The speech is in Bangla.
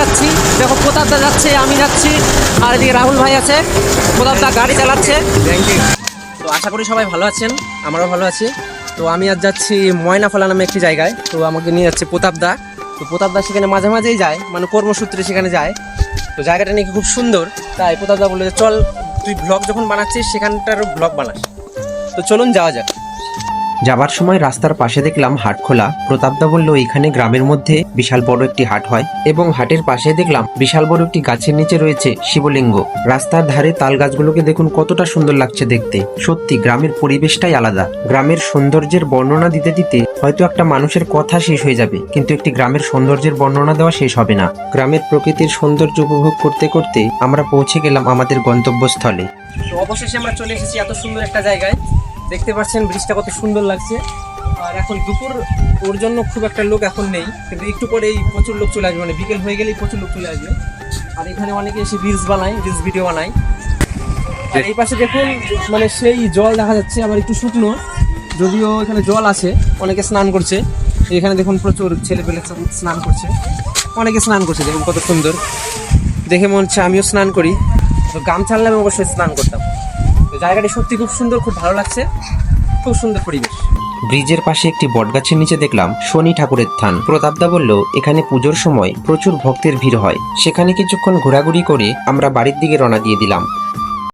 যাচ্ছি। দেখো প্রতাপদা যাচ্ছে, আমি যাচ্ছি, আর এদিকে রাহুল ভাই আছে, প্রতাপদা গাড়ি চালাচ্ছে। তো আশা করি সবাই ভালো আছেন, আমরাও ভালো আছি। তো আমি আজ যাচ্ছি ময়নাফলা নামে একটি জায়গায়। তো আমাকে নিয়ে যাচ্ছে প্রতাপদা। তো প্রতাপদা সেখানে মাঝে মাঝেই যায়, মানে কর্মসূত্রে সেখানে যায়। তো জায়গাটা নাকি খুব সুন্দর, তাই প্রতাপদা বললো যে চল তুই ব্লগ যখন বানাচ্ছিস সেখানটারও ব্লগ বানাস। তো চলুন যাওয়া যাক। যাবার সময় রাস্তার পাশে দেখলাম হাট খোলা। প্রতাপদা বলল এখানে গ্রামের মধ্যে বিশাল বড় একটি হাট হয়, এবং হাটের পাশে দেখলাম বিশাল বড় একটি গাছের নিচে রয়েছে শিবলিঙ্গ। রাস্তার ধারে তাল গাছগুলোকে দেখুন কতটা সুন্দর লাগছে দেখতে। সত্যি গ্রামের পরিবেশটাই আলাদা। গ্রামের সৌন্দর্যের বর্ণনা দিতে দিতে হয়তো একটা মানুষের কথা শেষ হয়ে যাবে, কিন্তু একটি গ্রামের সৌন্দর্যের বর্ণনা দেওয়া শেষ হবে না। গ্রামের প্রকৃতির সৌন্দর্য উপভোগ করতে করতে আমরা পৌঁছে গেলাম আমাদের গন্তব্যস্থলে। তো অবশেষে আমরা চলে এসেছি এত সুন্দর একটা জায়গায়। দেখতে পাচ্ছেন ব্রিজটা কত সুন্দর লাগছে। আর এখন দুপুর, ওর জন্য খুব একটা লোক এখন নেই, কিন্তু একটু পরেই প্রচুর লোক চলে আসবে, মানে বিকেল হয়ে গেলেই প্রচুর লোক চলে আসবে। আর এখানে অনেকে এসে রিলস বানায়, রিলস ভিডিও বানায়। আর এই পাশে দেখুন, মানে সেই জল দেখা যাচ্ছে, আবার একটু শুকনো, যদিও এখানে জল আছে। অনেকে স্নান করছে, এখানে দেখুন প্রচুর ছেলে পেলে স্নান করছে, অনেকে স্নান করছে। দেখুন কত সুন্দর, দেখে মনে হচ্ছে আমিও স্নান করি। তো গামছা আনলে আমি অবশ্যই স্নান করতাম। তো জায়গাটি সত্যি খুব সুন্দর, খুব ভালো লাগছে, খুব সুন্দর পরিবেশ। ব্রিজের পাশে একটি বটগাছের নিচে দেখলাম শনি ঠাকুরের থান। প্রতাপদা বলল এখানে পুজোর সময় প্রচুর ভক্তের ভিড় হয়। সেখানে কিছুক্ষণ ঘোরাঘুরি করে আমরা বাড়ির দিকে রওনা দিয়ে দিলাম।